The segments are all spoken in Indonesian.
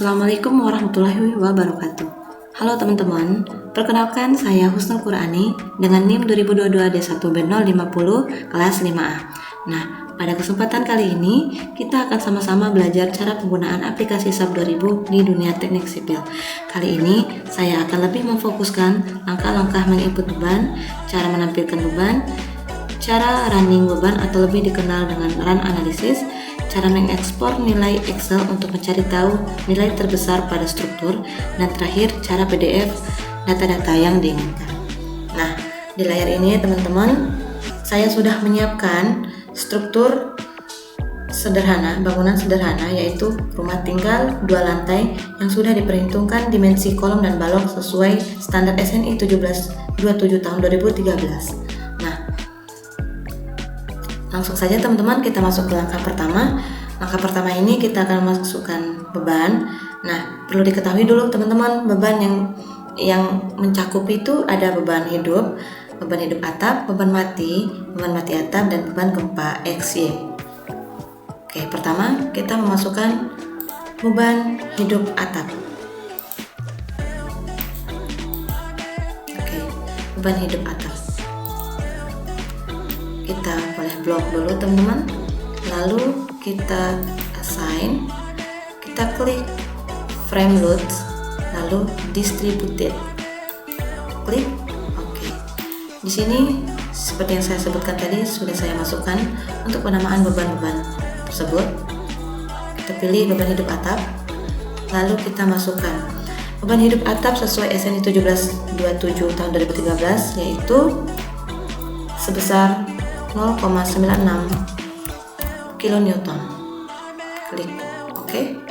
Assalamualaikum warahmatullahi wabarakatuh. Halo teman-teman, perkenalkan saya Husnul Qur'ani dengan NIM 2022-D1B050 kelas 5A. Nah, pada kesempatan kali ini kita akan sama-sama belajar cara penggunaan aplikasi SAP 2000 di dunia teknik sipil. Kali ini saya akan lebih memfokuskan langkah-langkah menginput beban, cara menampilkan beban, cara running beban atau lebih dikenal dengan run analysis, cara mengekspor nilai Excel untuk mencari tahu nilai terbesar pada struktur, dan terakhir cara PDF data-data yang diinginkan. Nah, di layar ini teman-teman, saya sudah menyiapkan struktur sederhana, bangunan sederhana, yaitu rumah tinggal 2 lantai yang sudah diperhitungkan dimensi kolom dan balok sesuai standar SNI 1727 tahun 2013. Langsung saja teman-teman, kita masuk ke langkah pertama. Langkah pertama ini kita akan masukkan beban. Nah, perlu diketahui dulu teman-teman, beban yang mencakup itu ada beban hidup atap, beban mati atap, dan beban gempa XY. Oke, pertama kita memasukkan beban hidup atap. Oke, beban hidup atap. Kita boleh blok dulu teman-teman, lalu kita assign, kita klik frame loads, lalu distributed, klik oke. Di sini seperti yang saya sebutkan tadi, sudah saya masukkan untuk penamaan beban-beban tersebut. Kita pilih beban hidup atap, lalu kita masukkan beban hidup atap sesuai SNI 1727 tahun 2013, yaitu sebesar 0,96 kN. Klik oke.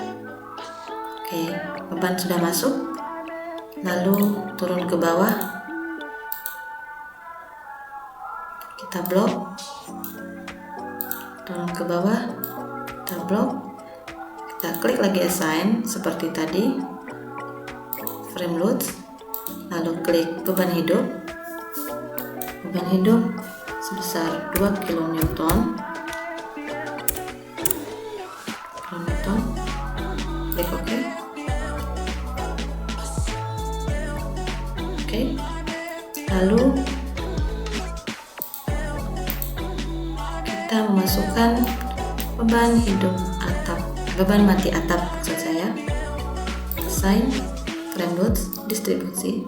Beban sudah masuk, lalu turun ke bawah, kita blok, turun ke bawah, kita blok, kita klik lagi assign seperti tadi, frame loads, lalu klik beban hidup sebesar 2 kN, klik oke. Lalu kita memasukkan beban hidup atap, beban mati atap maksud saya, assign, frame loads, distribusi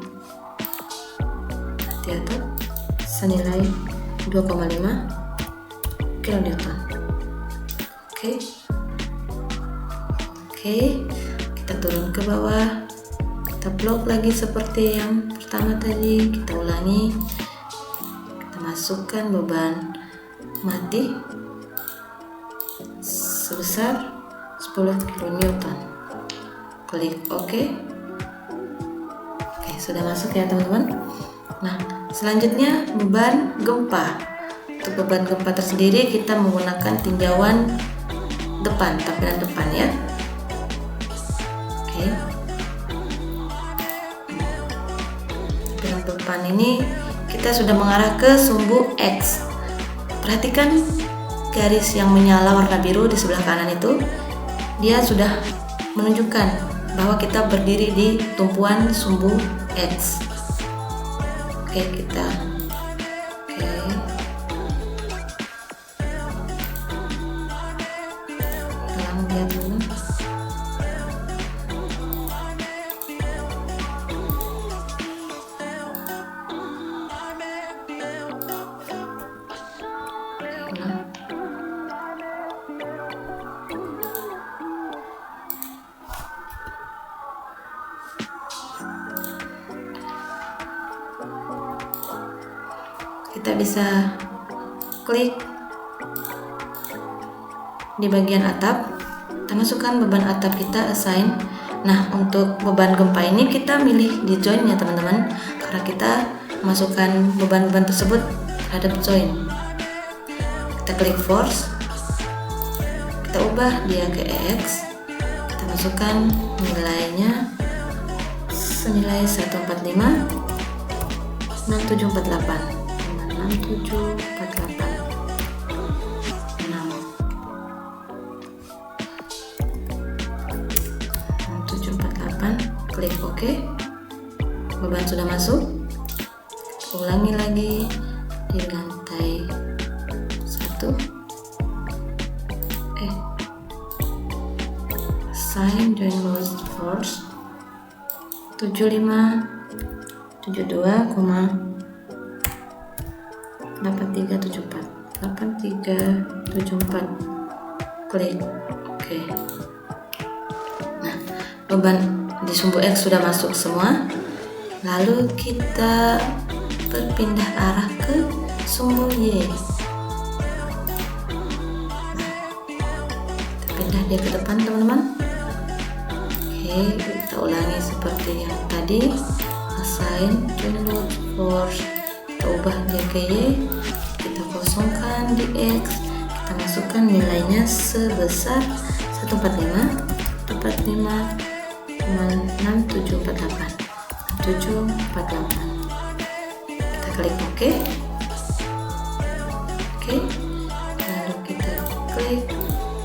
mati atap senilai 2,5 kN. Oke, kita turun ke bawah, kita blok lagi seperti yang pertama tadi, kita ulangi, kita masukkan beban mati sebesar 10 kN, klik oke. Sudah masuk ya teman-teman. Nah, selanjutnya beban gempa. Untuk beban gempa tersendiri kita menggunakan tinjauan depan, tampilan depan ya. Tampilan depan ini kita sudah mengarah ke sumbu X. Perhatikan garis yang menyala warna biru di sebelah kanan itu, dia sudah menunjukkan bahwa kita berdiri di tumpuan sumbu X. Kita lihat dulu. Kita bisa klik di bagian atap, kita masukkan beban atap kita, assign. Nah, untuk beban gempa ini kita milih di join ya teman-teman, karena kita masukkan beban-beban tersebut terhadap join. Kita klik force, kita ubah dia ke X, kita masukkan nilainya senilai 145 6748 6748 6 Oke, beban sudah masuk. Ulangi lagi di lantai 1. Assign joint load force 75 72, 8374 klik. Oke. Nah, beban di sumbu X sudah masuk semua. Lalu kita berpindah arah ke sumbu Y. Kita pindah dia ke depan, teman-teman. Oke, kita ulangi seperti yang tadi. Assign joint load force, kita ubah dia ke Y, kita kosongkan di X, kita masukkan nilainya sebesar 145 748. Kita klik OK. Oke, lalu kita klik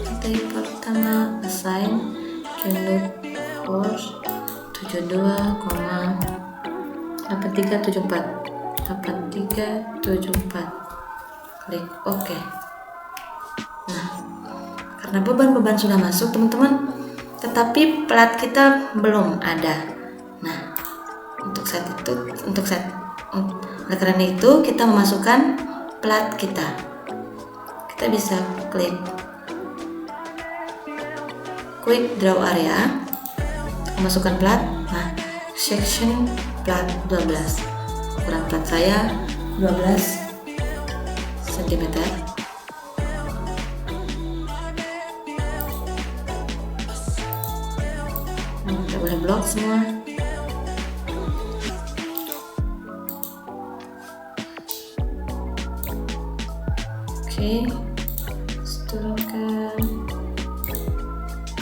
lantai pertama, assign joint load force 8374. Klik OK. Nah, karena beban-beban sudah masuk, teman-teman, tetapi plat kita belum ada. Nah, oleh karena itu kita memasukkan plat kita. Kita bisa klik quick draw area, memasukkan plat. Nah, section plat 12. Ukuran plat saya 12 cm. Kita boleh blok semua. Oke, turunkan.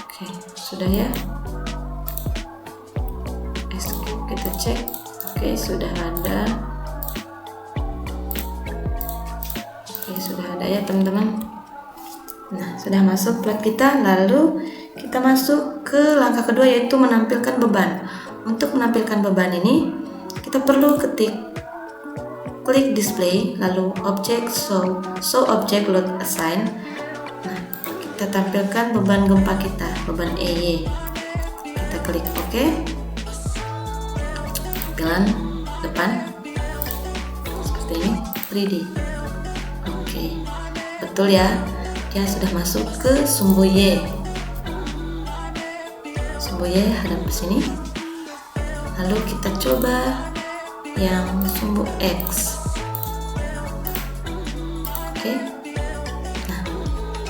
Oke, sudah ya. Kita cek. Oke, sudah ada. Oke, sudah ada ya, teman-teman. Nah, sudah masuk plat kita. Lalu kita masuk ke langkah kedua, yaitu menampilkan beban. Untuk menampilkan beban ini, kita perlu klik display, lalu object show object load assign. Nah, kita tampilkan beban gempa kita, beban EY. Kita klik OK. Tampilan depan seperti ini, 3D. Oke, betul ya, dia sudah masuk ke sumbu Y. Sumbu Y hadap ke sini. Lalu kita coba yang sumbu X. Oke, nah,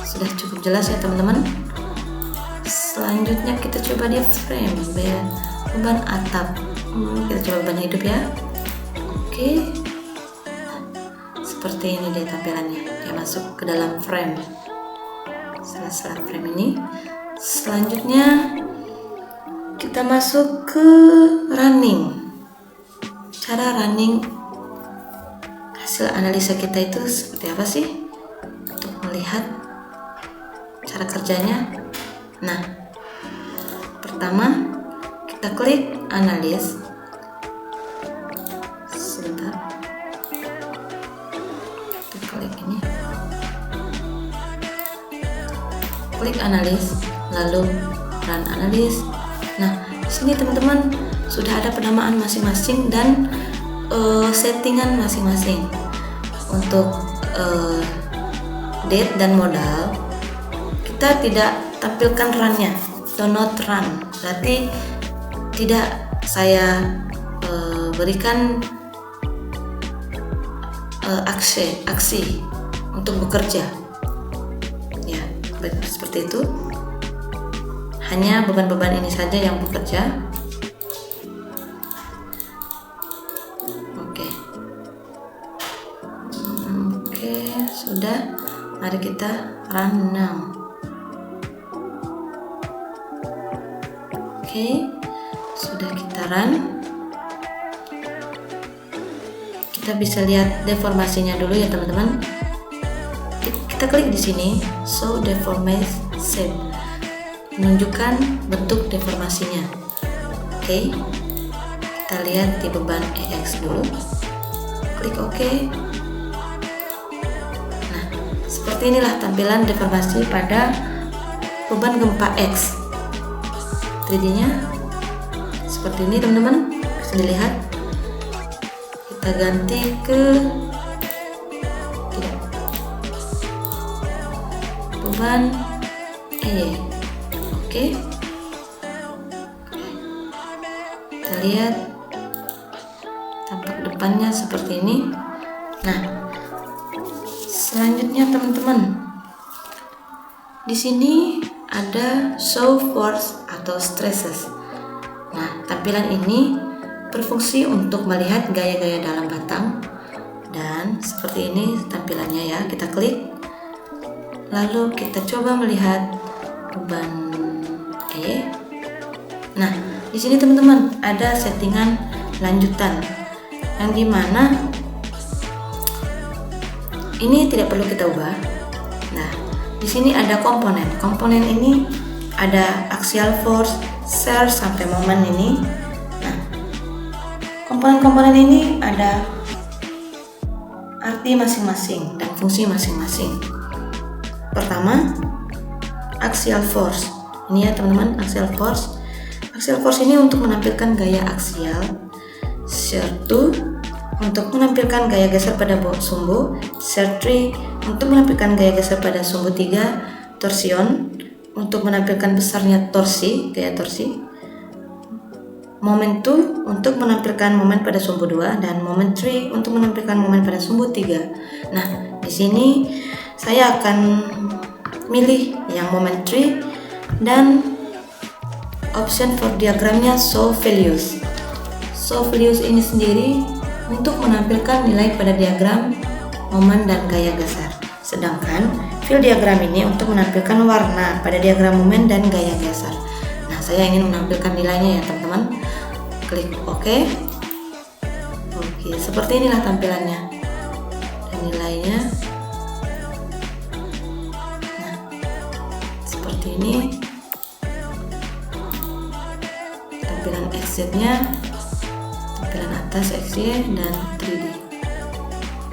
sudah cukup jelas ya, teman-teman. Selanjutnya kita coba di frame beban atap. Kita coba beban hidup ya. Oke, seperti ini dia tampilannya. Dia masuk ke dalam frame. Setelah frame ini, selanjutnya kita masuk ke running. Cara running hasil analisa kita itu seperti apa sih? Untuk melihat cara kerjanya. Nah, pertama kita klik analis. Sebentar, kita klik ini, klik analis, lalu run analis. Nah, di sini teman-teman sudah ada penamaan masing-masing dan settingan masing-masing. Untuk date dan modal kita tidak tampilkan runnya, do not run, berarti tidak saya berikan aksi untuk bekerja ya, seperti itu. Hanya beban-beban ini saja yang bekerja. Oke, sudah. Mari kita run now. Oke, sudah kita run. Kita bisa lihat deformasinya dulu ya, teman-teman. Kita klik di sini, show deformation shape, menunjukkan bentuk deformasinya. Oke, Kita lihat di beban EX dulu, klik OK. Nah, seperti inilah tampilan deformasi pada beban gempa X. 3D-nya seperti ini teman-teman, bisa dilihat. Kita ganti ke beban E. Oke. Kita lihat tampak depannya seperti ini. Nah, selanjutnya teman-teman, di sini ada show force atau stresses. Nah, tampilan ini berfungsi untuk melihat gaya-gaya dalam batang, dan seperti ini tampilannya ya. Kita klik, lalu kita coba melihat beban E. Nah, di sini teman-teman ada settingan lanjutan, yang dimana ini tidak perlu kita ubah. Nah, di sini ada komponen. Komponen ini ada axial force, shear sampai moment ini. Nah, komponen-komponen ini ada arti masing-masing dan fungsi masing-masing. Pertama, axial force. Ini ya teman-teman, axial force. Axial force ini untuk menampilkan gaya aksial. Shear 2 untuk menampilkan gaya geser pada sumbu. Shear 3 untuk menampilkan gaya geser pada sumbu 3. Torsion untuk menampilkan besarnya torsi, gaya torsi. Moment 2 untuk menampilkan momen pada sumbu 2, dan moment 3 untuk menampilkan momen pada sumbu 3. Nah, di sini saya akan milih yang moment 3, dan option for diagramnya show values. Show values ini sendiri untuk menampilkan nilai pada diagram momen dan gaya geser. Sedangkan fill diagram ini untuk menampilkan warna pada diagram momen dan gaya geser. Nah, saya ingin menampilkan nilainya ya teman-teman. Klik OK. Oke, seperti inilah tampilannya dan nilainya. Nah, seperti ini tampilan XZ-nya, tampilan atas XY dan 3D.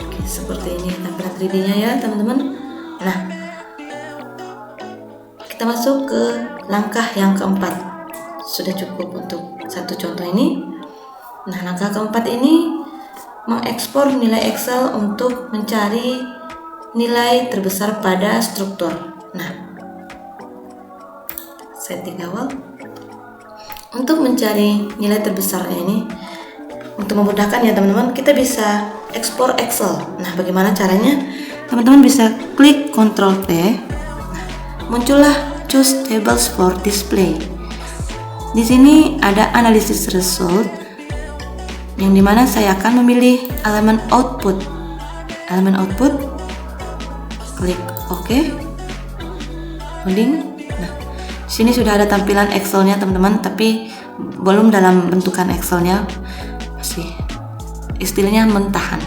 Oke, seperti ini tampilan 3D-nya ya teman-teman. Nah, kita masuk ke langkah yang keempat. Sudah cukup untuk satu contoh ini. Nah, langkah keempat ini mengekspor nilai Excel untuk mencari nilai terbesar pada struktur. Nah, setting awal. Untuk mencari nilai terbesarnya ini, untuk memudahkan ya teman-teman, kita bisa ekspor Excel. Nah, bagaimana caranya? Teman-teman bisa klik Ctrl T. Nah, muncullah Choose Tables for Display. Di sini ada Analysis Result, yang dimana saya akan memilih elemen output. Elemen output, klik OK. Loading. Nah, di sini sudah ada tampilan Excel-nya teman-teman, tapi belum dalam bentukan Excel-nya, masih istilahnya mentahan.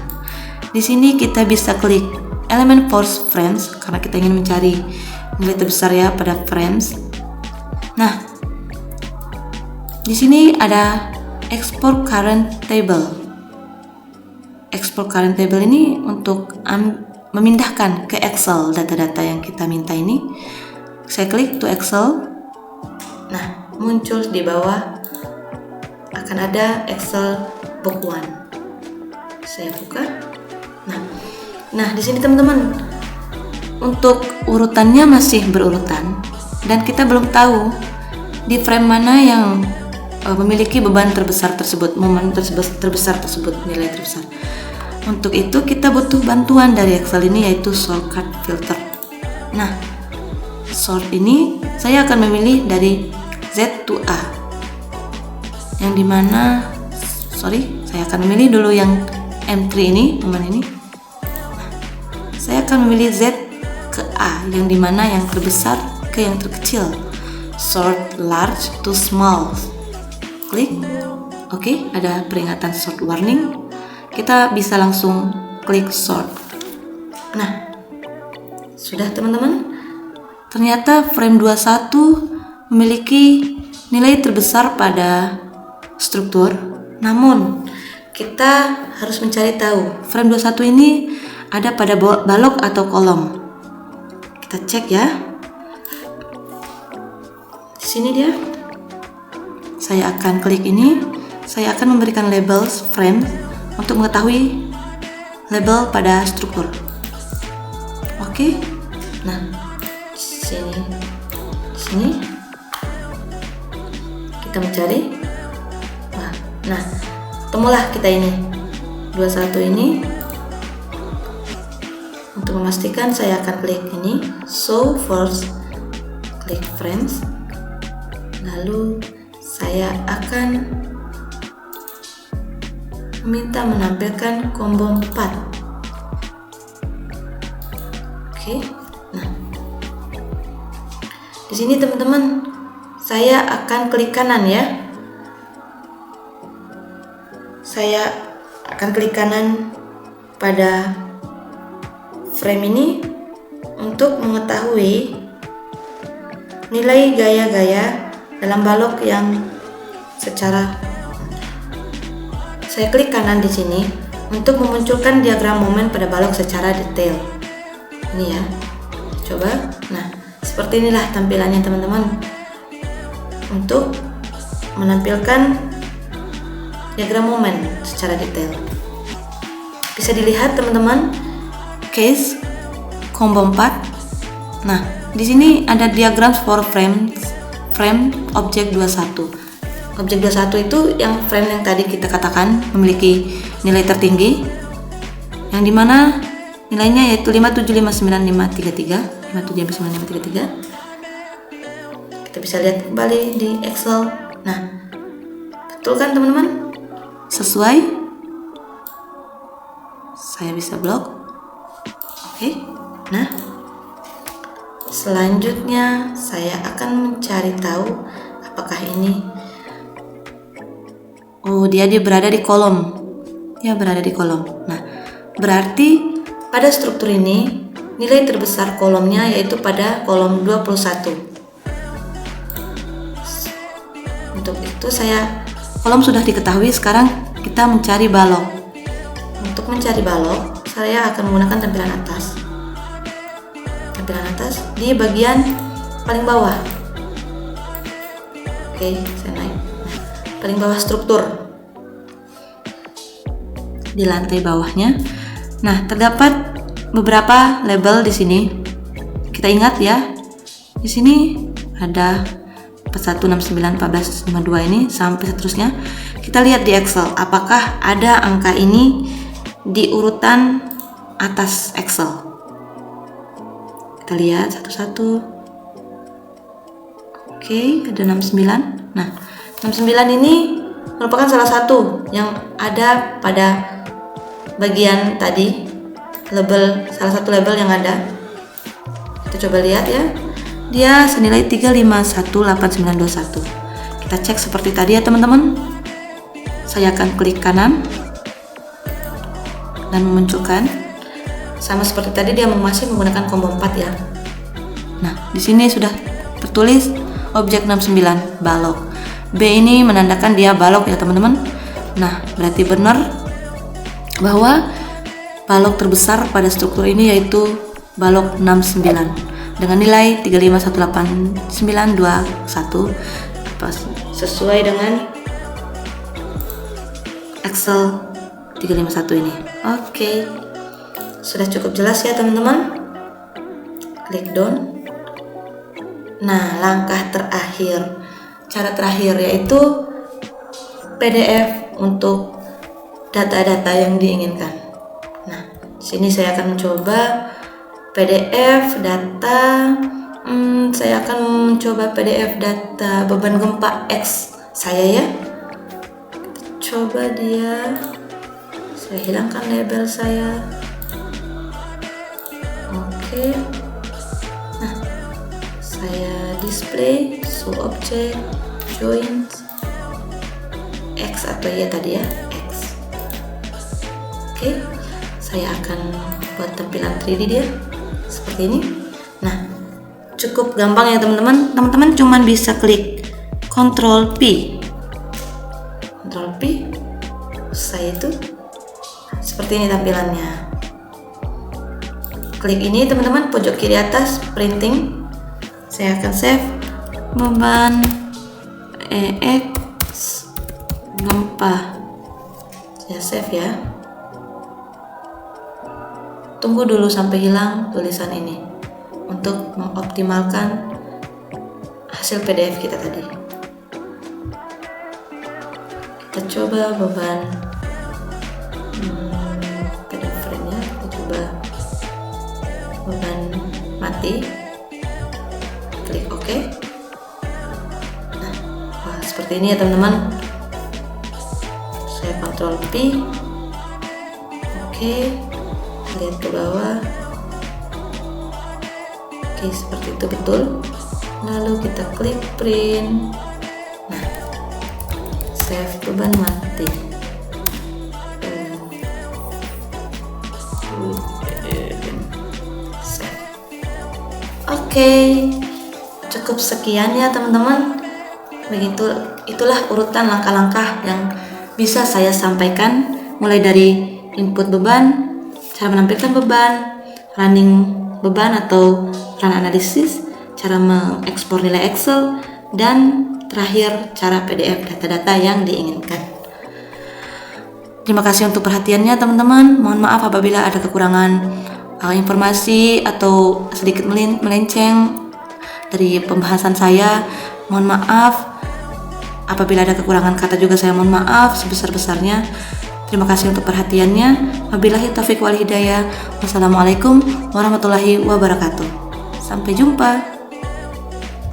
Di sini kita bisa klik elemen force frames karena kita ingin mencari nilai terbesar ya pada frames. Nah, di sini ada export current table. Export current table ini untuk memindahkan ke Excel data-data yang kita minta ini. Saya klik to Excel. Nah, muncul di bawah akan ada Excel book 1. Saya buka. Nah, di sini teman-teman, untuk urutannya masih berurutan dan kita belum tahu di frame mana yang memiliki beban terbesar tersebut, momen terbesar tersebut, nilai terbesar. Untuk itu kita butuh bantuan dari Excel ini, yaitu shortcut filter. Nah, sort ini saya akan memilih dari Z to A, yang dimana saya akan memilih dulu yang M3 ini, momen ini. Saya akan memilih Z ke A, yang dimana yang terbesar ke yang terkecil. Sort large to small. Klik OK, ada peringatan sort warning. Kita bisa langsung klik sort. Nah, sudah teman-teman. Ternyata frame 21 memiliki nilai terbesar pada struktur, Namun kita harus mencari tahu frame 21 ini ada pada balok atau kolom. Kita cek ya. Di sini dia. Saya akan klik ini. Saya akan memberikan label frame untuk mengetahui label pada struktur. Oke. Nah, sini kita mencari. Nah, temulah kita ini 21 ini. Untuk memastikan saya akan klik ini show first, klik frames, lalu saya akan meminta menampilkan combo 4. Oke. Nah, di sini teman-teman saya akan klik kanan ya. Saya akan klik kanan pada frame ini untuk mengetahui nilai gaya-gaya dalam balok yang secara. Saya klik kanan di sini untuk memunculkan diagram momen pada balok secara detail. Ini ya. Coba. Nah, seperti inilah tampilannya teman-teman. Untuk menampilkan diagram momen secara detail. Bisa dilihat teman-teman, case combo 4. Nah, di sini ada diagram for frame objek 21. Objek 21 itu yang frame yang tadi kita katakan memiliki nilai tertinggi, yang dimana nilainya yaitu 5759533. 5759533. Kita bisa lihat kembali di Excel. Nah, betul kan teman-teman? Sesuai. Saya bisa blok. Oke. Nah, selanjutnya saya akan mencari tahu apakah ini. Oh, dia berada di kolom. Dia berada di kolom. Nah, berarti pada struktur ini nilai terbesar kolomnya yaitu pada kolom 21. Untuk itu kolom sudah diketahui, sekarang kita mencari balok. Untuk mencari balok, saya akan menggunakan tampilan atas. Tampilan atas di bagian paling bawah. Oke, saya naik. Paling bawah struktur. Di lantai bawahnya. Nah, terdapat beberapa label di sini. Kita ingat ya. Di sini ada 4169 1452 ini sampai seterusnya. Kita lihat di Excel apakah ada angka ini di urutan atas Excel. Kita lihat satu-satu. Oke, ada 69. Nah, 69 ini merupakan salah satu yang ada pada bagian tadi, salah satu label yang ada. Kita coba lihat ya. Dia senilai 3518921. Kita cek seperti tadi ya teman-teman. Saya akan klik kanan dan memunculkan. Sama seperti tadi dia masih menggunakan combo 4 ya. Nah, di sini sudah tertulis objek 69 balok. B ini menandakan dia balok ya teman-teman. Nah, berarti benar bahwa balok terbesar pada struktur ini yaitu balok 69 dengan nilai 3518921 sesuai dengan Excel 351 ini. Oke. Sudah cukup jelas ya teman-teman. Klik down. Nah, langkah terakhir, cara terakhir yaitu PDF untuk data-data yang diinginkan. Nah, sini saya akan mencoba PDF data. Saya akan mencoba PDF data beban gempa X saya ya. Coba dia. Saya hilangkan label saya. Oke. Nah, saya display show object joint X atau ya tadi ya X. Oke, saya akan buat tampilan 3D dia seperti ini. Nah, cukup gampang ya teman-teman. Teman-teman cuman bisa klik Ctrl P. Seperti ini tampilannya. Klik ini teman-teman, pojok kiri atas printing. Saya akan save beban EX gempa. Saya save ya. Tunggu dulu sampai hilang tulisan ini untuk mengoptimalkan hasil PDF kita tadi. Kita coba beban PDF frame-nya, kita coba beban mati. Klik OK. Nah, seperti ini ya teman-teman. Saya Ctrl P. Oke, lihat ke bawah. Oke, seperti itu betul. Lalu kita klik print. Nah, save beban mati. Save. Oke, cukup sekian ya teman-teman. Itulah urutan langkah-langkah yang bisa saya sampaikan, mulai dari input beban, cara menampilkan beban, running beban atau run analysis, cara mengekspor nilai Excel, dan terakhir cara PDF data-data yang diinginkan. Terima kasih untuk perhatiannya teman-teman. Mohon maaf apabila ada kekurangan informasi atau sedikit melenceng dari pembahasan saya. Mohon maaf apabila ada kekurangan kata juga, saya mohon maaf sebesar-besarnya. Terima kasih untuk perhatiannya. Wabillahi taufiq wal hidayah. Wassalamualaikum warahmatullahi wabarakatuh. Sampai jumpa.